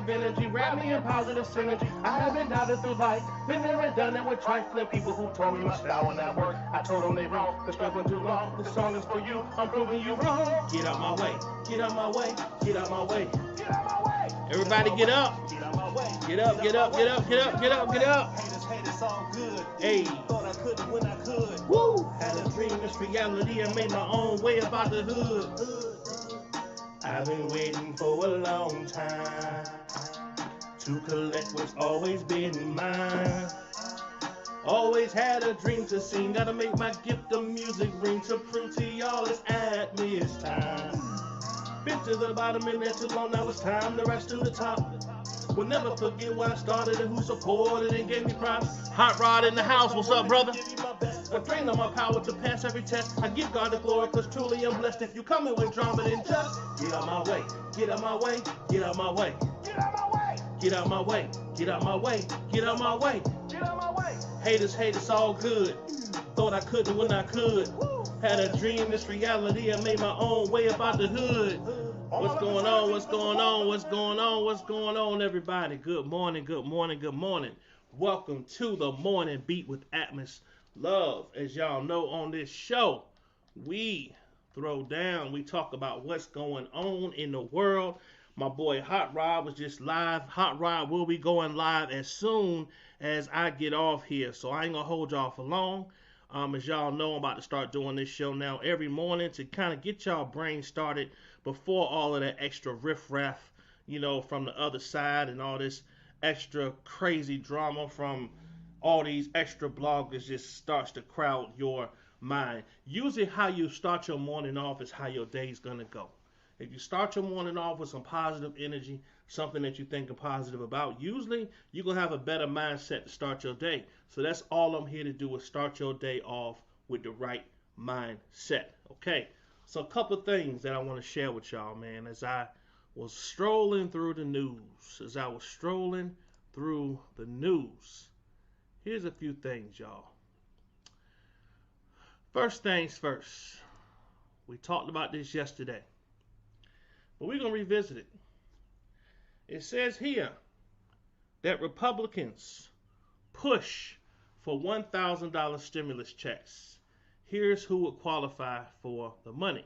positive energy, wrap me in positive synergy. I haven't doubted through life, been there and done it with trifling people who told me my style would not work. I told them they wrong, been struggling too long. This song is for you, I'm proving you wrong. Get out my way, get out my way, get out my way, get out my way. Everybody get up, get out my way, get up, get up, get up, get up, get up, get up. Haters, all good. Hey, thought I couldn't when I could. Woo! Had a dream, this reality, I made my own way about the hood. I've been waiting for a long time to collect what's always been mine. Always had a dream to sing, gotta make my gift of music ring to prove to y'all it's Atmos time. Been to the bottom and there too long, now it's time to rise to the top. Will never forget where I started and who supported and gave me props. Hot Rod in the house, what's up, brother? I drain on my power to pass every test. I give God the glory, cause truly I'm blessed. If you come in with drama, then just get out my way, get out my way, get out my way, get out my way, get out my way, get out my way, get out my way, get out my way. Haters, all good. Thought I couldn't when I could. Had a dream, this reality, I made my own way about the hood. What's going on, what's going on, what's going on, what's going on, everybody? Good morning, good morning, good morning. Welcome to the Morning Beat with Atmos. Love, as y'all know on this show, we throw down, we talk about what's going on in the world. My boy Hot Rod was just live. Hot Rod will be going live as soon as I get off here, so I ain't gonna hold y'all for long. As y'all know, I'm about to start doing this show now every morning to kind of get y'all brain started before all of that extra riffraff, you know, from the other side and all this extra crazy drama from all these extra bloggers just starts to crowd your mind. Usually how you start your morning off is how your day's gonna go. If you start your morning off with some positive energy, something that you think are positive about, usually you're gonna have a better mindset to start your day. So that's all I'm here to do is start your day off with the right mindset. Okay, so a couple of things that I want to share with y'all, man, as I was strolling through the news. Here's a few things, y'all. First things first. We talked about this yesterday, but we're going to revisit it. It says here that Republicans push for $1,000 stimulus checks. Here's who would qualify for the money.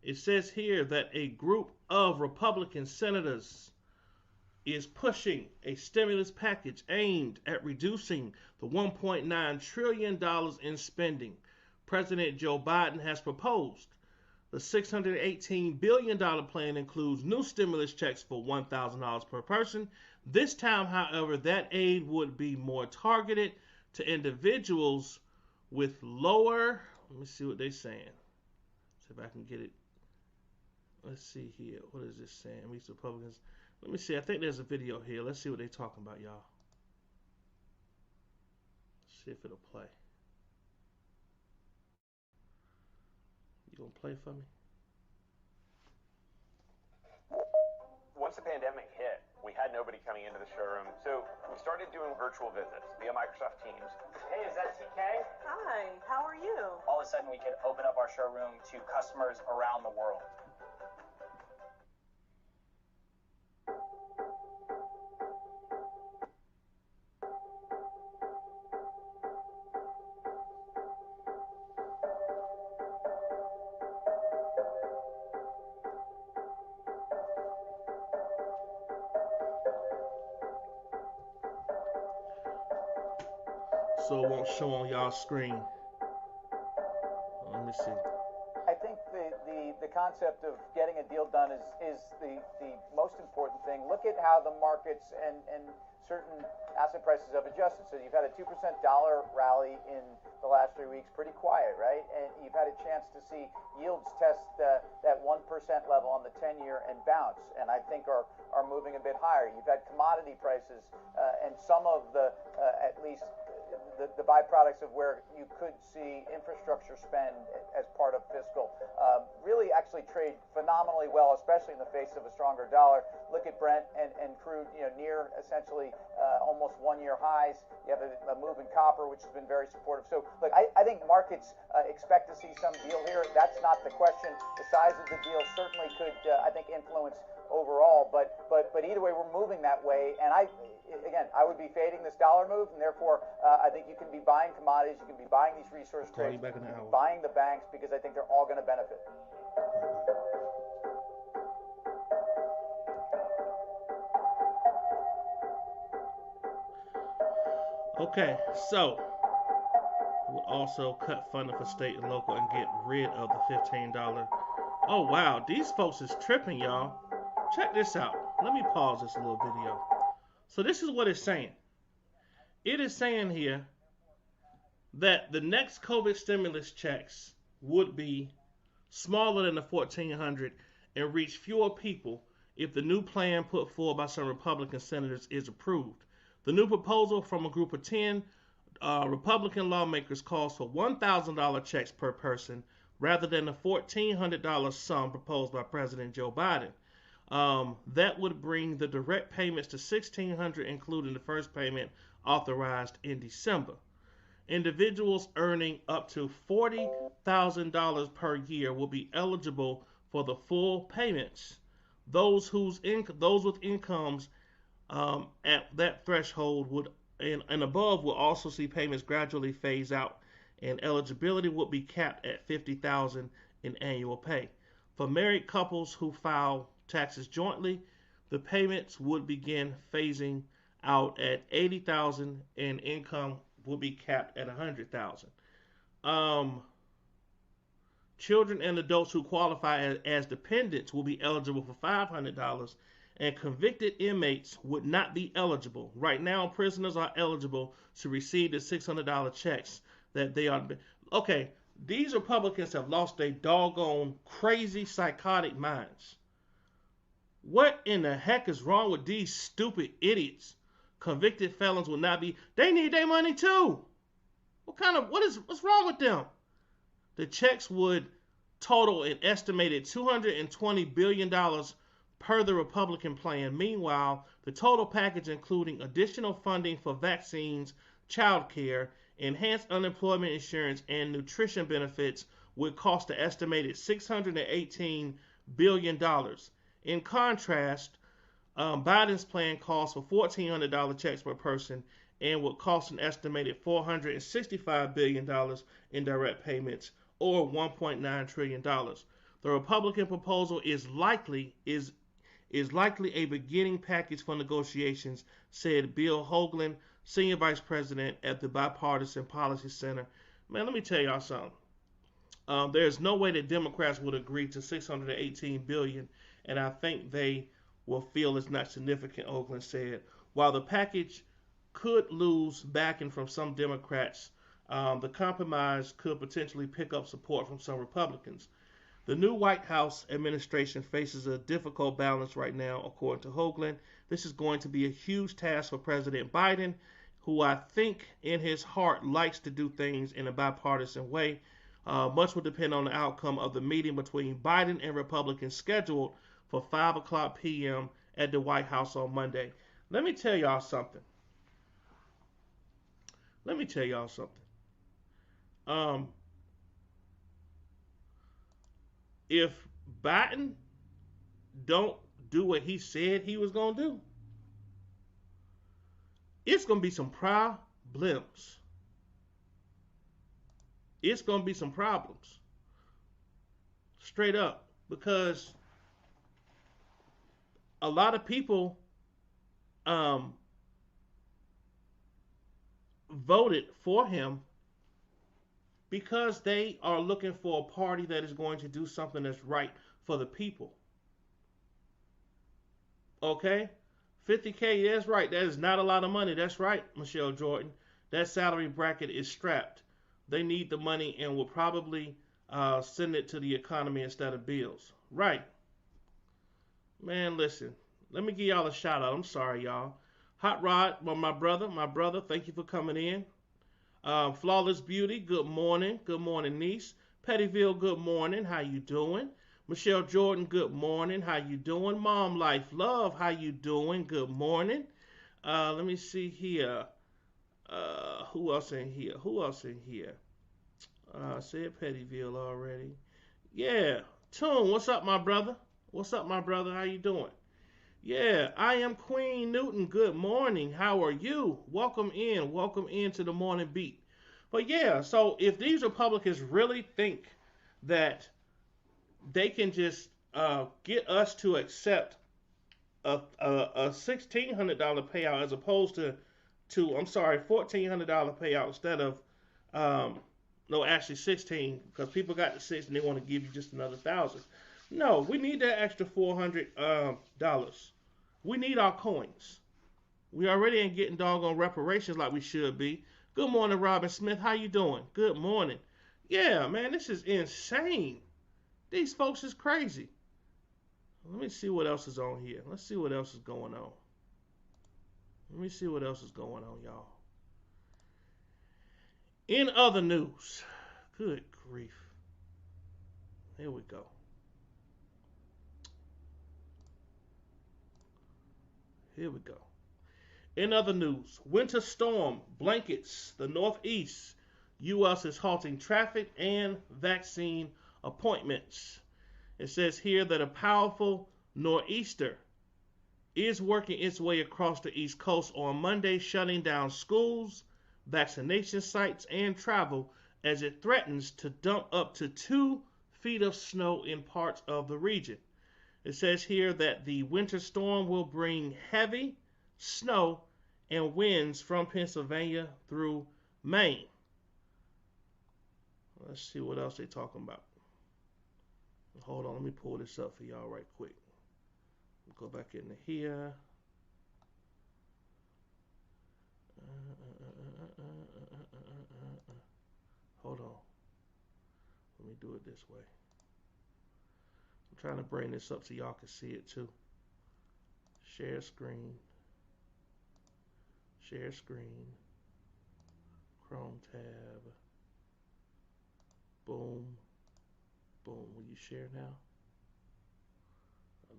It says here that a group of Republican senators is pushing a stimulus package aimed at reducing the $1.9 trillion in spending President Joe Biden has proposed. The $618 billion plan includes new stimulus checks for $1,000 per person. This time, however, that aid would be more targeted to individuals with lower, let me see what they're saying. See if I can get it. Let's see here. What is this saying? These Republicans. Let me see. I think there's a video here. Let's see what they're talking about, y'all. Let's see if it'll play. You gonna play for me? Once the pandemic hit, we had nobody coming into the showroom, so we started doing virtual visits via Microsoft Teams. Hey, is that TK? Hi, how are you? All of a sudden, we could open up our showroom to customers around the world. So it won't show on y'all screen. Let me see. I think the concept of getting a deal done is the most important thing. Look at how the markets and certain asset prices have adjusted. So you've had a 2% dollar rally in the last 3 weeks, pretty quiet, right? And you've had a chance to see yields test that 1% level on the 10-year and bounce, and I think are moving a bit higher. You've had commodity prices and some of the at least the byproducts of where you could see infrastructure spend as part of fiscal really actually trade phenomenally well, especially in the face of a stronger dollar. Look at Brent and crude, near essentially almost 1-year highs. You have a move in copper, which has been very supportive. So, look, I think markets expect to see some deal here. That's not the question. The size of the deal certainly could, I think, influence overall. But either way, we're moving that way. And I would be fading this dollar move, and therefore I think you can be buying commodities, you can be buying these resource trades, you can be buying the banks, because I think they're all going to benefit. Okay, so we'll also cut funding for state and local and get rid of the $15. Oh wow, these folks is tripping, y'all. Check this out. Let me pause this little video. So this is what it's saying. It is saying here that the next COVID stimulus checks would be smaller than the $1,400 and reach fewer people if the new plan put forward by some Republican senators is approved. The new proposal from a group of 10 Republican lawmakers calls for $1,000 checks per person rather than the $1,400 sum proposed by President Joe Biden. That would bring the direct payments to $1,600, including the first payment authorized in December. Individuals earning up to $40,000 per year will be eligible for the full payments. Those with incomes at that threshold would and above will also see payments gradually phase out, and eligibility would be capped at $50,000 in annual pay. For married couples who file taxes jointly, the payments would begin phasing out at $80,000 and income will be capped at $100,000. Children and adults who qualify as dependents will be eligible for $500, and convicted inmates would not be eligible. Right now, prisoners are eligible to receive the $600 checks that they are. Okay, these Republicans have lost their doggone crazy psychotic minds. What in the heck is wrong with these stupid idiots? Convicted felons will not be. They need their money too. What's wrong with them? The checks would total an estimated $220 billion per the Republican plan. Meanwhile, the total package, including additional funding for vaccines, child care, enhanced unemployment insurance, and nutrition benefits, would cost an estimated $618 billion. In contrast, Biden's plan calls for $1,400 checks per person and would cost an estimated $465 billion in direct payments, or $1.9 trillion. The Republican proposal is likely a beginning package for negotiations, said Bill Hoagland, Senior Vice President at the Bipartisan Policy Center. Man, let me tell y'all something. There's no way that Democrats would agree to $618 billion, and I think they will feel it's not significant, Hoagland said. While the package could lose backing from some Democrats, the compromise could potentially pick up support from some Republicans. The new White House administration faces a difficult balance right now, according to Hoagland. This is going to be a huge task for President Biden, who I think in his heart likes to do things in a bipartisan way. Much will depend on the outcome of the meeting between Biden and Republicans scheduled for 5 o'clock p.m. at the White House on Monday. Let me tell y'all something. If Biden don't do what he said he was going to do, it's going to be some problems. It's going to be some problems. Straight up. Because a lot of people voted for him because they are looking for a party that is going to do something that's right for the people. Okay? $50K, that's right. That is not a lot of money. That's right, Michelle Jordan. That salary bracket is strapped. They need the money and will probably send it to the economy instead of bills. Right. Man, listen. Let me give y'all a shout out. I'm sorry, y'all. Hot Rod, well, my brother, thank you for coming in. Flawless Beauty, good morning. Good morning, niece. Pettyville, good morning. How you doing? Michelle Jordan, good morning. How you doing? Mom Life Love, how you doing? Good morning. Let me see here. Who else in here? I said Pettyville already. Yeah. Toon, what's up, my brother? How you doing? Yeah, I am Queen Newton. Good morning. How are you? Welcome in. Welcome into the morning beat. But yeah, so if these Republicans really think that they can just get us to accept a $1,600 payout as opposed to I'm sorry, $1,400 payout instead of um, no, actually 16 because people got the six and they want to give you just another thousand. No, we need that extra $400. We need our coins. We already ain't getting doggone reparations like we should be. Good morning, Robin Smith. How you doing? Good morning. Yeah, man, this is insane. These folks is crazy. Let me see what else is on here. Let's see what else is going on. Let me see what else is going on, y'all. In other news, good grief. Here we go. Here we go. In other news, winter storm blankets the Northeast. U.S. is halting traffic and vaccine appointments. It says here that a powerful nor'easter is working its way across the East Coast on Monday, shutting down schools, vaccination sites, and travel as it threatens to dump up to 2 feet of snow in parts of the region. It says here that the winter storm will bring heavy snow and winds from Pennsylvania through Maine. Let's see what else they're talking about. Hold on, let me pull this up for y'all right quick. Go back into here. Hold on. Let me do it this way. I'm trying to bring this up so y'all can see it too. Share screen. Share screen. Chrome tab. Boom. Boom. Will you share now?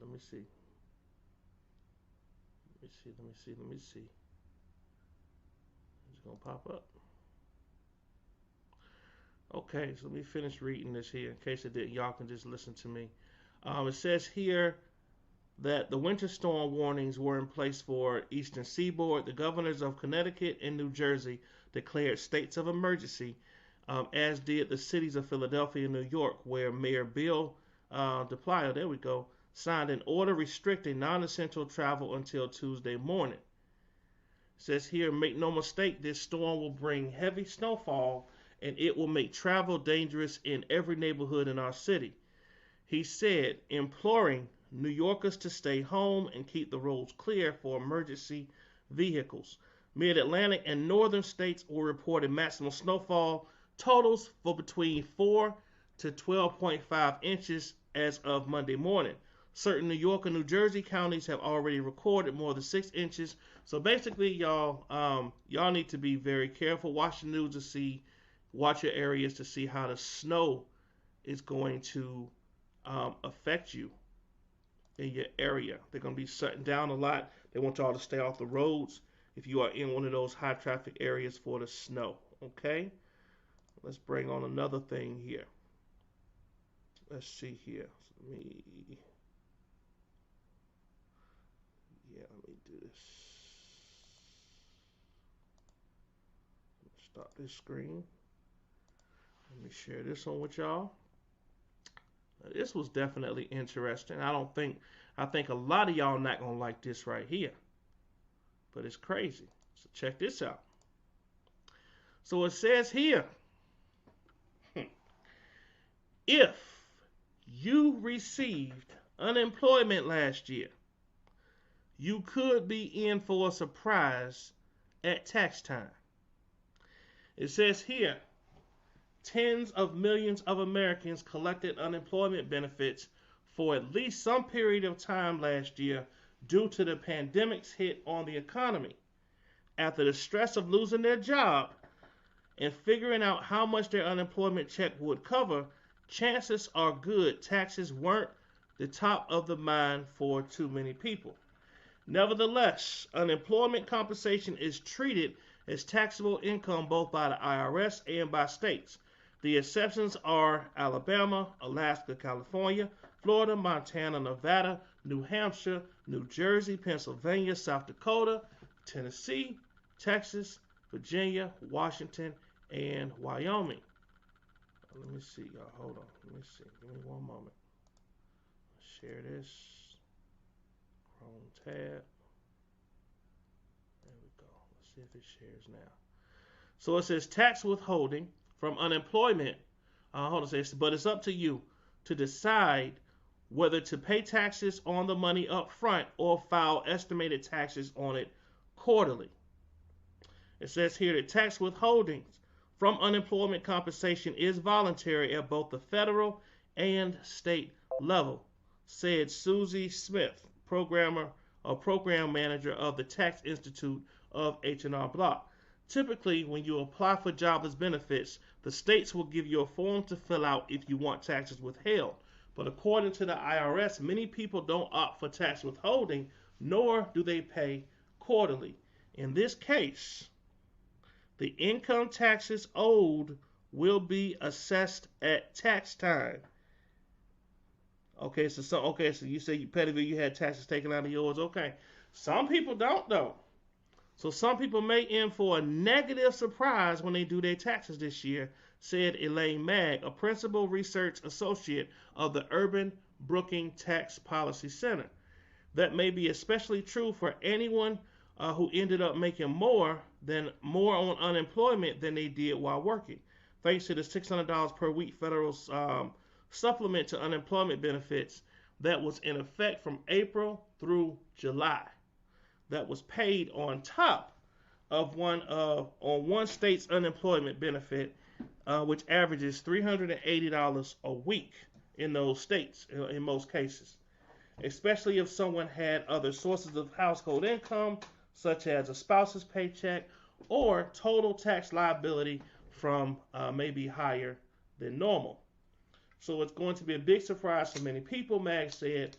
Let me see. Let me see. It's gonna pop up. Okay, so let me finish reading this here in case it didn't. Y'all can just listen to me. It says here that the winter storm warnings were in place for Eastern Seaboard. The governors of Connecticut and New Jersey declared states of emergency, as did the cities of Philadelphia and New York, where Mayor Bill de Blasio, there we go, signed an order restricting non-essential travel until Tuesday morning. It says here, make no mistake, this storm will bring heavy snowfall and it will make travel dangerous in every neighborhood in our city. He said, imploring New Yorkers to stay home and keep the roads clear for emergency vehicles. Mid-Atlantic and northern states will report maximum snowfall totals for between 4 to 12.5 inches as of Monday morning. Certain New York and New Jersey counties have already recorded more than 6 inches. So basically, y'all need to be very careful. Watch the news to see, watch your areas to see how the snow is going to affect you in your area. They're going to be shutting down a lot. They want y'all to stay off the roads if you are in one of those high traffic areas for the snow. Okay? Let's bring on another thing here. Let's see here. Let me do this. Stop this screen. Let me share this one with y'all. This was definitely interesting. I think a lot of y'all not gonna like this right here, but it's crazy. So check this out. So it says here, if you received unemployment last year, you could be in for a surprise at tax time. It says here, tens of millions of Americans collected unemployment benefits for at least some period of time last year due to the pandemic's hit on the economy. After the stress of losing their job and figuring out how much their unemployment check would cover, chances are good taxes weren't the top of the mind for too many people. Nevertheless, unemployment compensation is treated as taxable income both by the IRS and by states. The exceptions are Alabama, Alaska, California, Florida, Montana, Nevada, New Hampshire, New Jersey, Pennsylvania, South Dakota, Tennessee, Texas, Virginia, Washington, and Wyoming. Let me see, y'all. Hold on. Let me see. Give me one moment. Share this. Chrome tab. There we go. Let's see if it shares now. So it says tax withholding from unemployment. Hold on, it says, but it's up to you to decide whether to pay taxes on the money up front or file estimated taxes on it quarterly. It says here that tax withholdings from unemployment compensation is voluntary at both the federal and state level, said Susie Smith, program manager of the Tax Institute of H&R Block. Typically, when you apply for jobless benefits, the states will give you a form to fill out if you want taxes withheld. But according to the IRS, many people don't opt for tax withholding, nor do they pay quarterly. In this case, the income taxes owed will be assessed at tax time. Okay, so you say Pettigrew, you had taxes taken out of yours. Okay, some people don't though. So some people may in for a negative surprise when they do their taxes this year, said Elaine Magg, a principal research associate of the Urban Brookings Tax Policy Center. That may be especially true for anyone who ended up making more on unemployment than they did while working, thanks to the $600 per week federal supplement to unemployment benefits that was in effect from April through July. That was paid on top of one state's unemployment benefit, which averages $380 a week in those states in most cases, especially if someone had other sources of household income, such as a spouse's paycheck or total tax liability from maybe higher than normal. So it's going to be a big surprise for many people, Mag said,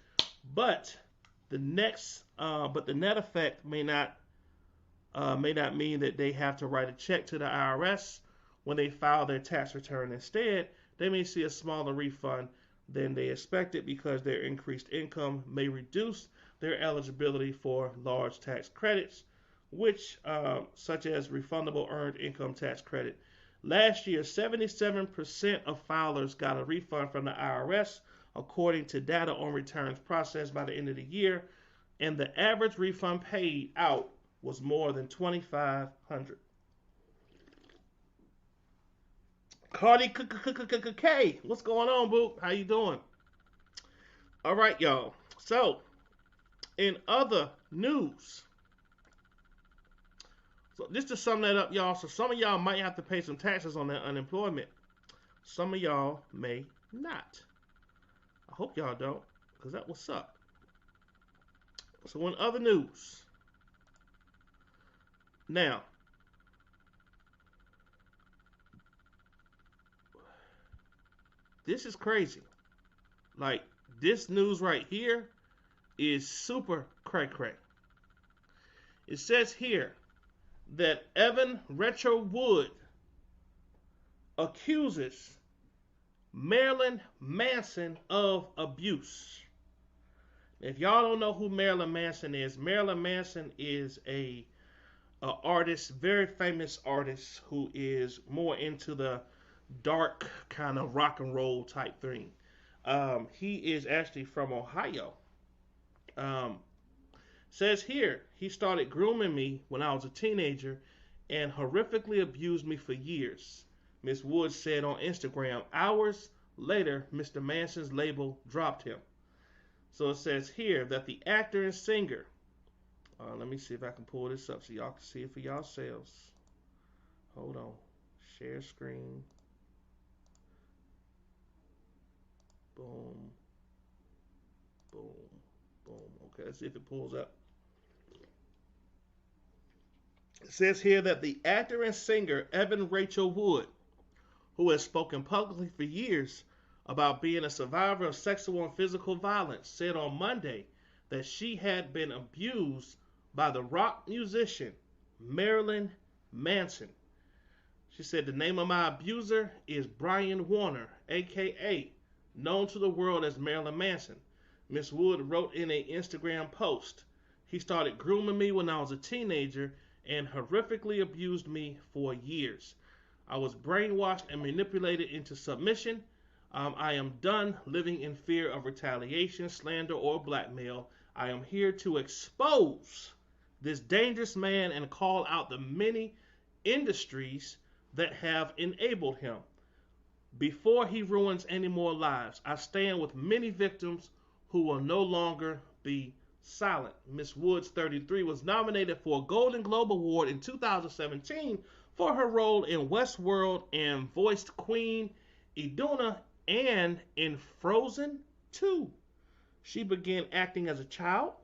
but the net effect may not mean that they have to write a check to the IRS when they file their tax return. Instead, they may see a smaller refund than they expected because their increased income may reduce their eligibility for large tax credits, which such as refundable earned income tax credit. Last year, 77% of filers got a refund from the IRS, according to data on returns processed by the end of the year, and the average refund paid out was more than $2,500. Cardi K, what's going on, boo? How you doing? All right, y'all. So, in other news, so just to sum that up, y'all, so some of y'all might have to pay some taxes on that unemployment. Some of y'all may not. I hope y'all don't, because that will suck. So in other news, now, this is crazy. Like, this news right here is super cray-cray. It says here that Evan Retro Wood accuses Marilyn Manson of abuse. If y'all don't know who Marilyn Manson is a artist, very famous artist who is more into the dark kind of rock and roll type thing. He is actually from Ohio. Says here, he started grooming me when I was a teenager and horrifically abused me for years, Ms. Woods said on Instagram. Hours later, Mr. Manson's label dropped him. So it says here that the actor and singer, let me see if I can pull this up so y'all can see it for yourselves. Hold on. Share screen. Boom. Boom. Boom. Okay, let's see if it pulls up. It says here that the actor and singer Evan Rachel Wood, who has spoken publicly for years about being a survivor of sexual and physical violence, said on Monday that she had been abused by the rock musician Marilyn Manson. She said, the name of my abuser is Brian Warner, a.k.a. known to the world as Marilyn Manson. Miss Wood wrote in an Instagram post, "He started grooming me when I was a teenager and horrifically abused me for years. I was brainwashed and manipulated into submission. I am done living in fear of retaliation, slander, or blackmail. I am here to expose this dangerous man and call out the many industries that have enabled him. Before he ruins any more lives, I stand with many victims who will no longer be silent." Miss Woods, 33, was nominated for a Golden Globe Award in 2017 for her role in Westworld and voiced Queen Iduna and in Frozen 2. She began acting as a child,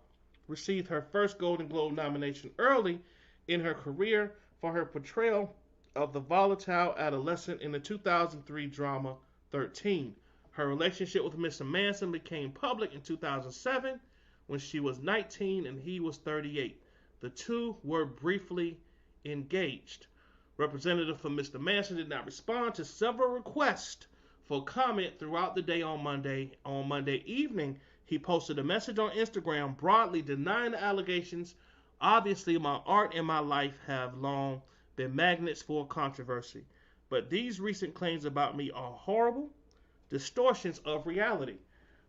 received her first Golden Globe nomination early in her career for her portrayal of the volatile adolescent in the 2003 drama 13. Her relationship with Mr. Manson became public in 2007 when she was 19 and he was 38. The two were briefly engaged. Representative for Mr. Manson did not respond to several requests for comment throughout the day on Monday. On Monday evening, he posted a message on Instagram broadly denying the allegations. "Obviously, my art and my life have long been magnets for controversy, but these recent claims about me are horrible distortions of reality.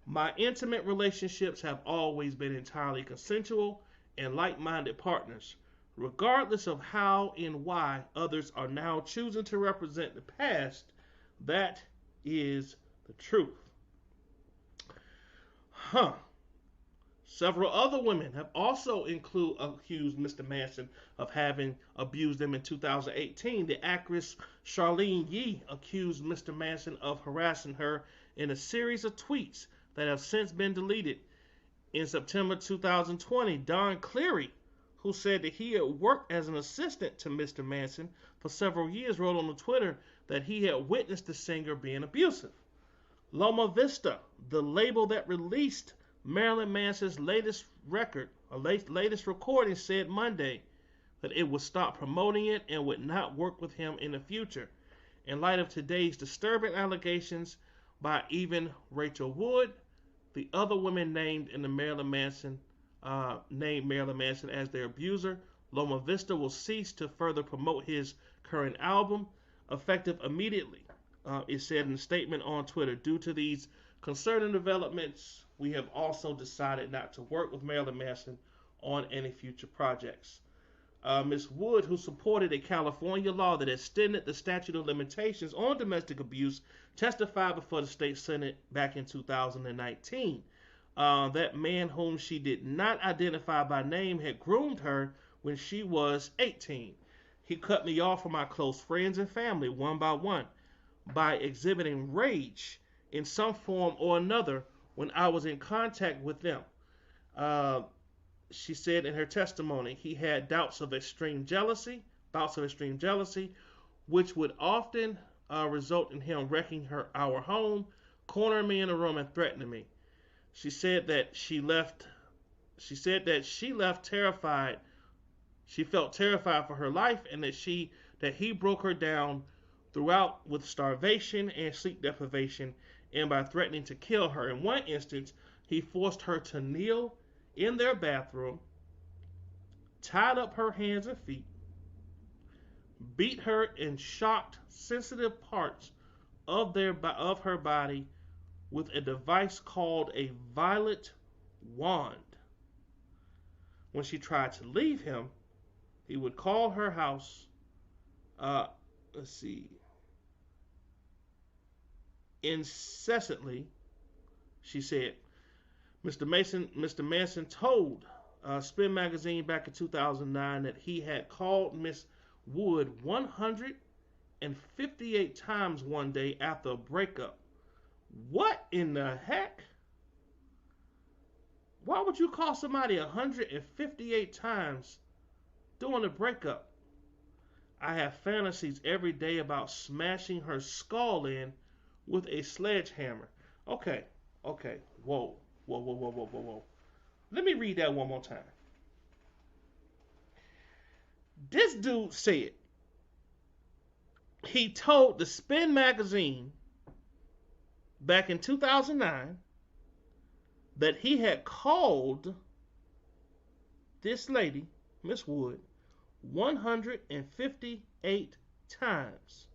My intimate relationships have always been entirely consensual and like-minded partners. Regardless of how and why others are now choosing to represent the past, that is the truth." Several other women have also accused Mr. Manson of having abused them in 2018. The actress Charlene Yee accused Mr. Manson of harassing her in a series of tweets that have since been deleted. In September 2020, Don Cleary, who said that he had worked as an assistant to Mr. Manson for several years, wrote on Twitter that he had witnessed the singer being abusive. Loma Vista, the label that released Marilyn Manson's latest recording, said Monday that it would stop promoting it and would not work with him in the future. In light of today's disturbing allegations by even Rachel Wood, the other women named Marilyn Manson as their abuser, Loma Vista will cease to further promote his current album, effective immediately. It said in a statement on Twitter, "Due to these concerning developments, we have also decided not to work with Marilyn Manson on any future projects." Ms. Wood, who supported a California law that extended the statute of limitations on domestic abuse, testified before the state Senate back in 2019. That man, whom she did not identify by name, had groomed her when she was 18. "He cut me off from my close friends and family one by one by exhibiting rage in some form or another when I was in contact with them." She said in her testimony, "He had bouts of extreme jealousy, which would often result in him wrecking our home, cornering me in a room, and threatening me." She said that she left terrified. She felt terrified for her life, and that he broke her down throughout with starvation and sleep deprivation, and by threatening to kill her. In one instance, he forced her to kneel in their bathroom, tied up her hands and feet, beat her and shocked sensitive parts of her body with a device called a violet wand. When she tried to leave him, he would call her house, incessantly, she said. Mr. Manson told Spin Magazine back in 2009 that he had called Miss Wood 158 times one day after a breakup. What in the heck? Why would you call somebody 158 times during a breakup? "I have fantasies every day about smashing her skull in with a sledgehammer." Okay. Whoa. Let me read that one more time. This dude said he told the Spin Magazine back in 2009 that he had called this lady, Miss Wood, 158 times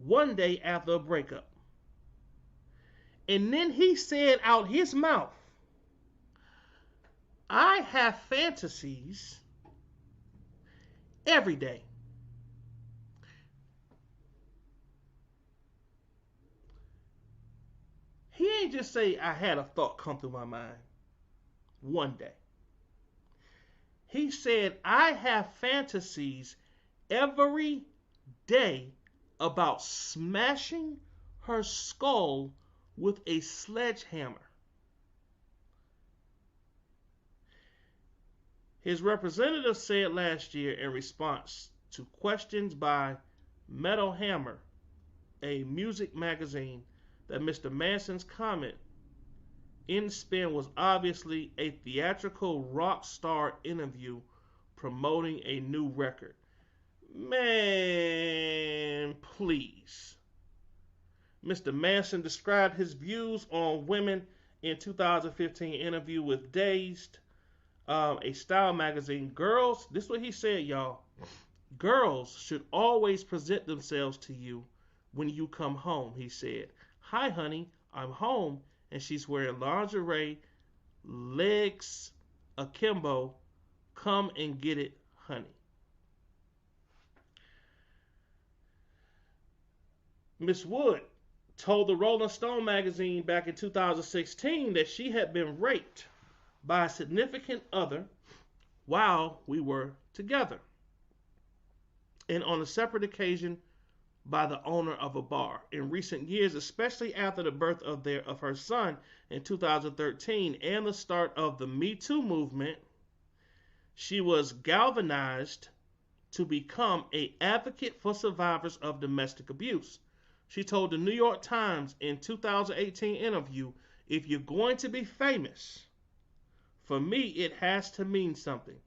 one day after a breakup. And then he said out his mouth, I have fantasies every day. He ain't just say, I had a thought come through my mind one day. He said, I have fantasies every day about smashing her skull with a sledgehammer. His representative said last year in response to questions by Metal Hammer, a music magazine, that Mr. Manson's comment in Spin was obviously a theatrical rock star interview promoting a new record. Man, please. Mr. Manson described his views on women in 2015 interview with Dazed, a style magazine. Girls, this is what he said, y'all. Girls should always present themselves to you when you come home, he said. Hi, honey, I'm home, and she's wearing lingerie, legs akimbo. Come and get it, honey. Miss Wood told the Rolling Stone magazine back in 2016 that she had been raped by a significant other while we were together, and on a separate occasion by the owner of a bar. In recent years, especially after the birth of her son in 2013 and the start of the Me Too movement, she was galvanized to become an advocate for survivors of domestic abuse. She told the New York Times in 2018 interview, if you're going to be famous, for me it has to mean something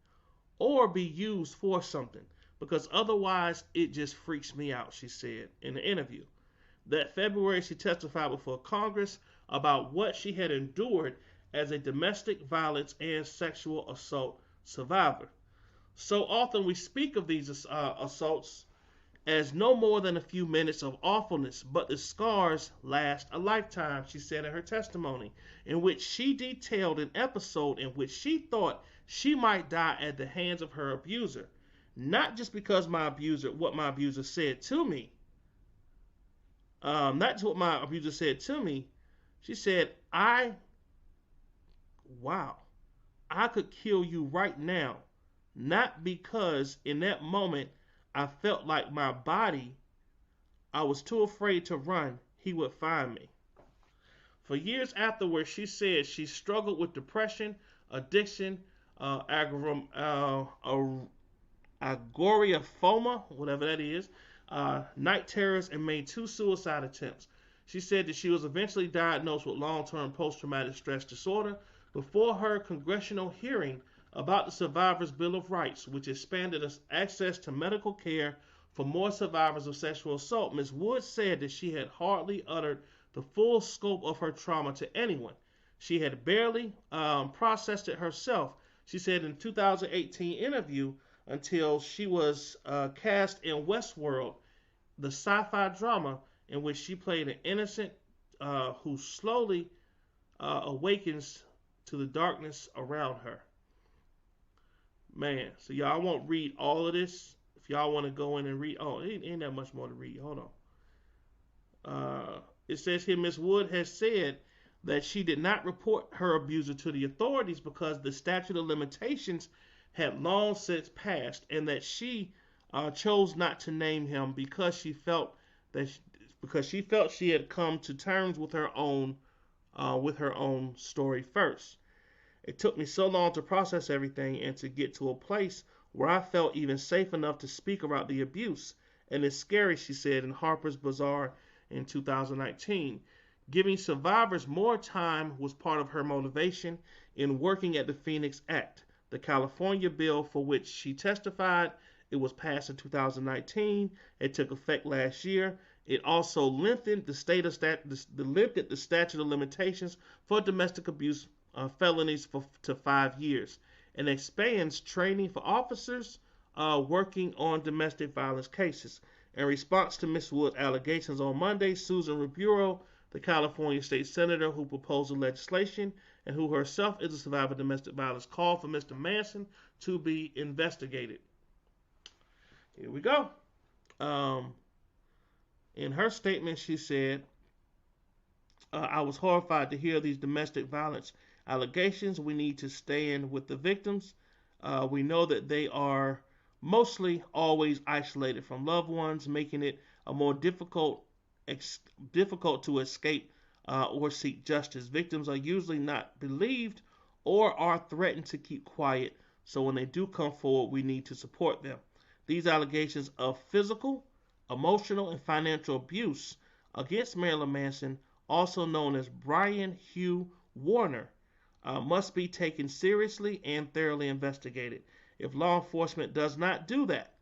or be used for something, because otherwise it just freaks me out, she said in the interview. That February, she testified before Congress about what she had endured as a domestic violence and sexual assault survivor. So often we speak of these assaults as no more than a few minutes of awfulness, but the scars last a lifetime, she said in her testimony, in which she detailed an episode in which she thought she might die at the hands of her abuser. Not just because what my abuser said to me. Not just what my abuser said to me. She said, I could kill you right now. Not because in that moment I felt like my body, I was too afraid to run, he would find me. For years afterwards, she said she struggled with depression, addiction, agoraphonia, whatever that is, night terrors, and made 2 suicide attempts. She said that she was eventually diagnosed with long-term post-traumatic stress disorder before her congressional hearing about the Survivors' Bill of Rights, which expanded access to medical care for more survivors of sexual assault. Ms. Wood said that she had hardly uttered the full scope of her trauma to anyone. She had barely processed it herself. She said in a 2018 interview, until she was cast in Westworld, the sci-fi drama in which she played an innocent who slowly awakens to the darkness around her. Man, so y'all won't read all of this. If y'all want to go in and read, it ain't that much more to read. Hold on. It says here, Miss Wood has said that she did not report her abuser to the authorities because the statute of limitations had long since passed, and that she chose not to name him because she felt she had come to terms with her own story first. It took me so long to process everything and to get to a place where I felt even safe enough to speak about the abuse. And it's scary, she said in Harper's Bazaar in 2019. Giving survivors more time was part of her motivation in working at the Phoenix Act, the California bill for which she testified. It was passed in 2019. It took effect last year, It also lengthened the statute of limitations for domestic abuse felonies to 5 years, and expands training for officers working on domestic violence cases. In response to Ms. Wood's allegations on Monday, Susan Rubio, the California state senator who proposed the legislation and who herself is a survivor of domestic violence, called for Mr. Manson to be investigated. Here we go. In her statement, she said, I was horrified to hear these domestic violence allegations. We need to stand with the victims. We know that they are mostly always isolated from loved ones, making it a more difficult to escape or seek justice. Victims are usually not believed or are threatened to keep quiet. So when they do come forward, we need to support them. These allegations of physical, emotional, and financial abuse against Marilyn Manson, also known as Brian Hugh Warner, must be taken seriously and thoroughly investigated. If law enforcement does not do that,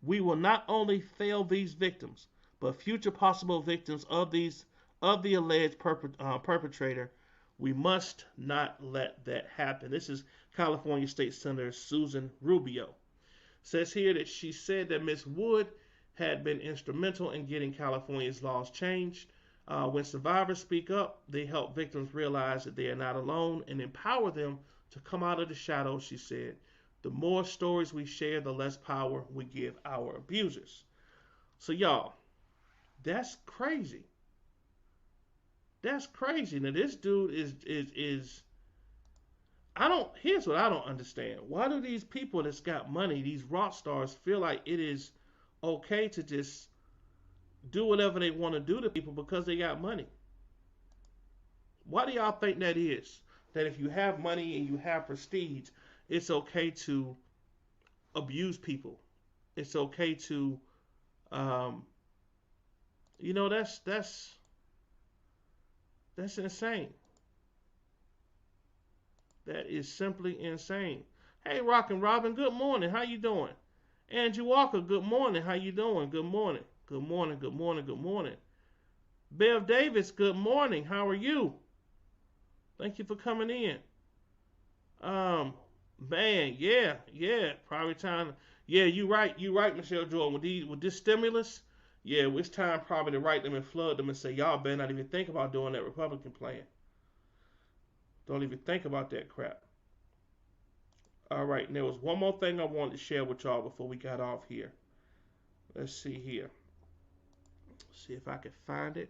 we will not only fail these victims, but future possible victims of the alleged perpetrator. We must not let that happen. This is California State Senator Susan Rubio. Says here that she said that Ms. Wood had been instrumental in getting California's laws changed. When survivors speak up, they help victims realize that they are not alone and empower them to come out of the shadows, she said. The more stories we share, the less power we give our abusers. So y'all, that's crazy. That's crazy. Now this dude is here's what I don't understand. Why do these people that's got money, these rock stars, feel like it is okay to just do whatever they want to do to people because they got money? Why do y'all think that is? That if you have money and you have prestige, it's okay to abuse people. It's okay to, that's insane. That is simply insane. Hey, Rockin' Robin, good morning. How you doing? Angie Walker, good morning. How you doing? Good morning. Good morning, good morning, good morning. Bev Davis, good morning. How are you? Thank you for coming in. Man, yeah, probably time. Yeah, you right, Michelle Jordan. With this stimulus, yeah, it's time probably to write them and flood them and say, y'all better not even think about doing that Republican plan. Don't even think about that crap. All right, and there was one more thing I wanted to share with y'all before we got off here. Let's see here. See if I can find it.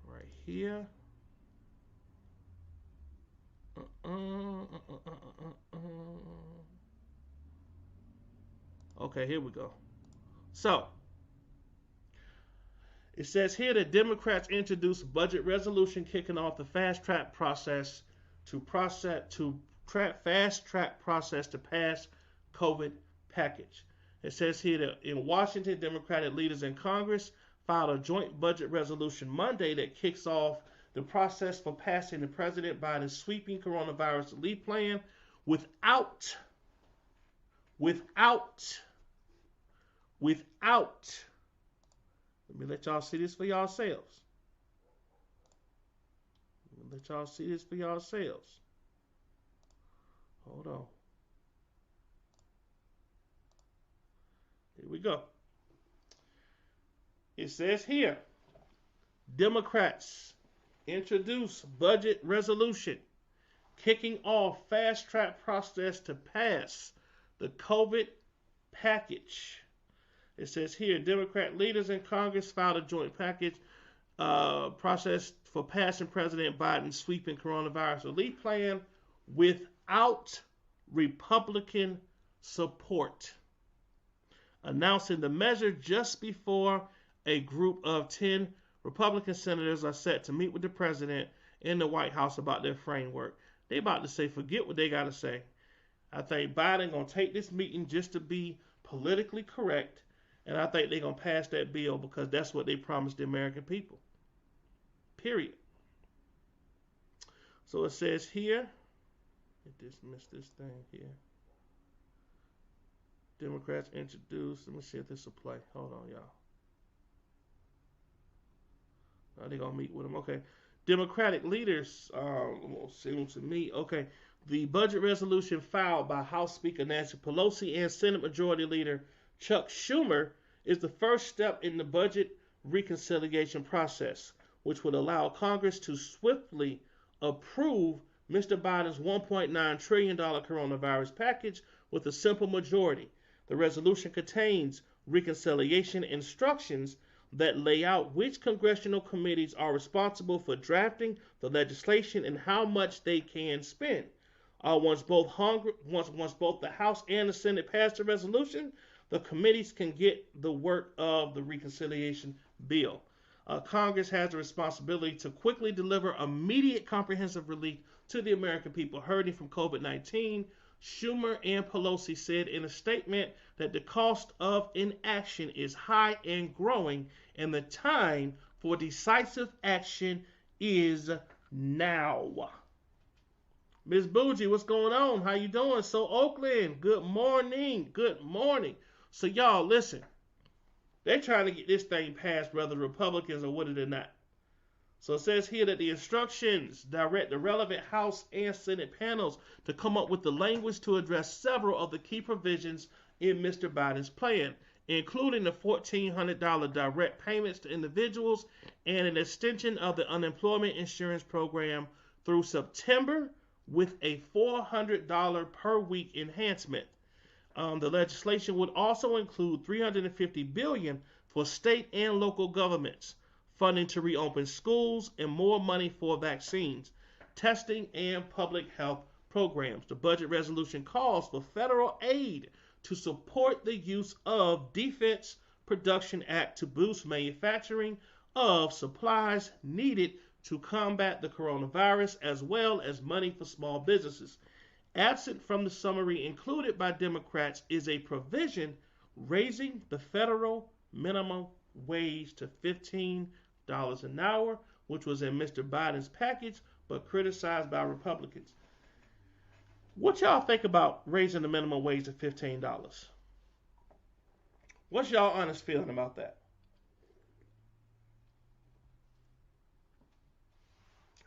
Right here. Okay, here we go. So, it says here that Democrats introduced a budget resolution kicking off the fast-track process to pass COVID package. It says here that in Washington, Democratic leaders in Congress filed a joint budget resolution Monday that kicks off the process for passing the President Biden's sweeping coronavirus relief plan without, let me let y'all see this for yourselves. Hold on. Here we go. It says here, Democrats introduce budget resolution kicking off fast-track process to pass the COVID package. It says here, Democrat leaders in Congress filed a joint package process for passing President Biden's sweeping coronavirus relief plan without Republican support, announcing the measure just before a group of 10 Republican senators are set to meet with the president in the White House about their framework. They about to say, forget what they got to say. I think Biden going to take this meeting just to be politically correct, and I think they're going to pass that bill because that's what they promised the American people. Period. So it says here, I just missed this thing here. Democrats introduced, let me see if this will play. Hold on, y'all. They're gonna meet with him. Okay. Democratic leaders seem to me. Okay. The budget resolution filed by House Speaker Nancy Pelosi and Senate Majority Leader Chuck Schumer is the first step in the budget reconciliation process, which would allow Congress to swiftly approve Mr. Biden's $1.9 trillion coronavirus package with a simple majority. The resolution contains reconciliation instructions that lay out which congressional committees are responsible for drafting the legislation and how much they can spend. Once both the House and the Senate pass the resolution, the committees can get the work of the reconciliation bill. Congress has the responsibility to quickly deliver immediate comprehensive relief to the American people hurting from COVID-19. Schumer and Pelosi said in a statement that the cost of inaction is high and growing, and the time for decisive action is now. Ms. Bougie, what's going on? How you doing? So Oakland, good morning. Good morning. So y'all, listen. They're trying to get this thing passed, whether Republicans or what it or not. So it says here that the instructions direct the relevant House and Senate panels to come up with the language to address several of the key provisions in Mr. Biden's plan, including the $1,400 direct payments to individuals and an extension of the unemployment insurance program through September with a $400 per week enhancement. The legislation would also include $350 billion for state and local governments, funding to reopen schools, and more money for vaccines, testing, and public health programs. The budget resolution calls for federal aid to support the use of Defense Production Act to boost manufacturing of supplies needed to combat the coronavirus, as well as money for small businesses. Absent from the summary included by Democrats is a provision raising the federal minimum wage to $15 an hour, which was in Mr. Biden's package, but criticized by Republicans. What y'all think about raising the minimum wage to $15? What's y'all honest feeling about that?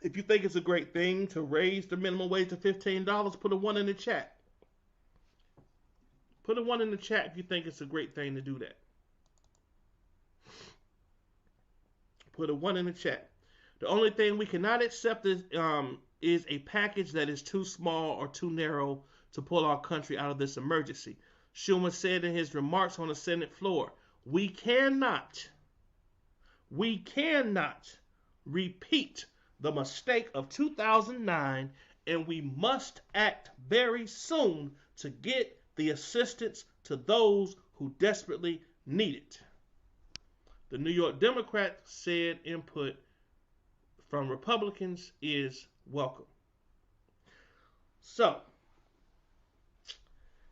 If you think it's a great thing to raise the minimum wage to $15, put a 1 in the chat. Put a 1 in the chat if you think it's a great thing to do that. Put a 1 in the chat. The only thing we cannot accept is a package that is too small or too narrow to pull our country out of this emergency. Schumer said in his remarks on the Senate floor, we cannot repeat the mistake of 2009, and we must act very soon to get the assistance to those who desperately need it. The New York Democrat said input from Republicans is welcome. So,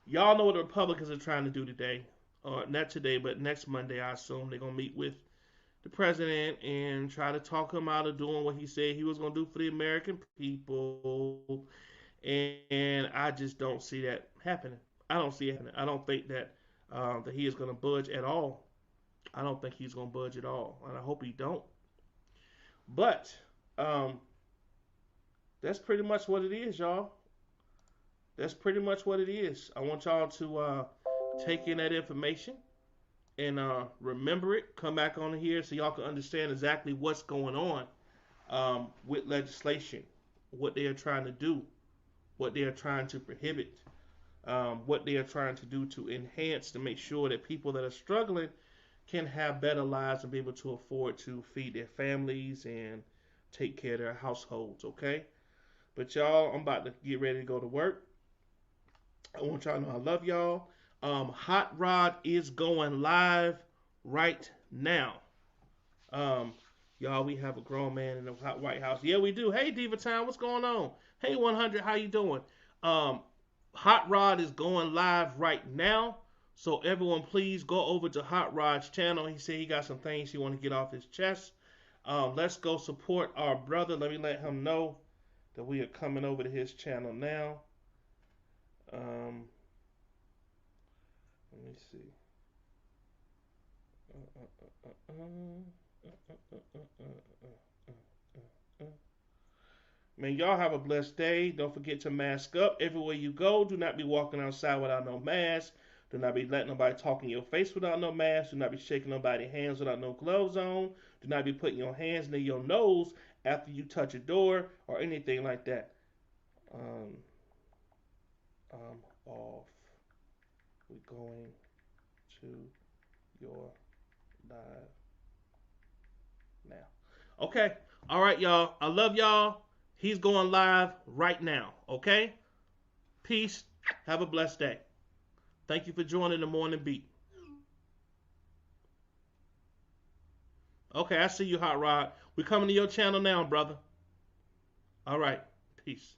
y'all know what the Republicans are trying to do today. Or not today, but next Monday, I assume they're going to meet with the president and try to talk him out of doing what he said he was going to do for the American people. And I just don't see that happening. I don't see it happening. I don't think that he is going to budge at all. I don't think he's going to budge at all. And I hope he don't. But that's pretty much what it is, y'all. That's pretty much what it is. I want y'all to take in that information and remember it. Come back on here so y'all can understand exactly what's going on with legislation, what they are trying to do, what they are trying to prohibit, what they are trying to do to enhance to make sure that people that are struggling can have better lives and be able to afford to feed their families and take care of their households, okay? But y'all, I'm about to get ready to go to work. I want y'all to know I love y'all. Hot Rod is going live right now. Y'all, we have a grown man in the White House. Yeah, we do. Hey, Diva Town, what's going on? Hey, 100, how you doing? Hot Rod is going live right now. So everyone, please go over to Hot Rod's channel. He said he got some things he want to get off his chest. Let's go support our brother. Let me let him know that we are coming over to his channel now. Let me see. Man, y'all have a blessed day. Don't forget to mask up everywhere you go. Do not be walking outside without no mask. Do not be letting nobody talk in your face without no mask. Do not be shaking nobody's hands without no gloves on. Do not be putting your hands near your nose after you touch a door or anything like that. Um, I'm off. We're going to your live now. Okay. All right, y'all. I love y'all. He's going live right now. Okay? Peace. Have a blessed day. Thank you for joining the morning beat. Okay, I see you, Hot Rod. We're coming to your channel now, brother. All right. Peace.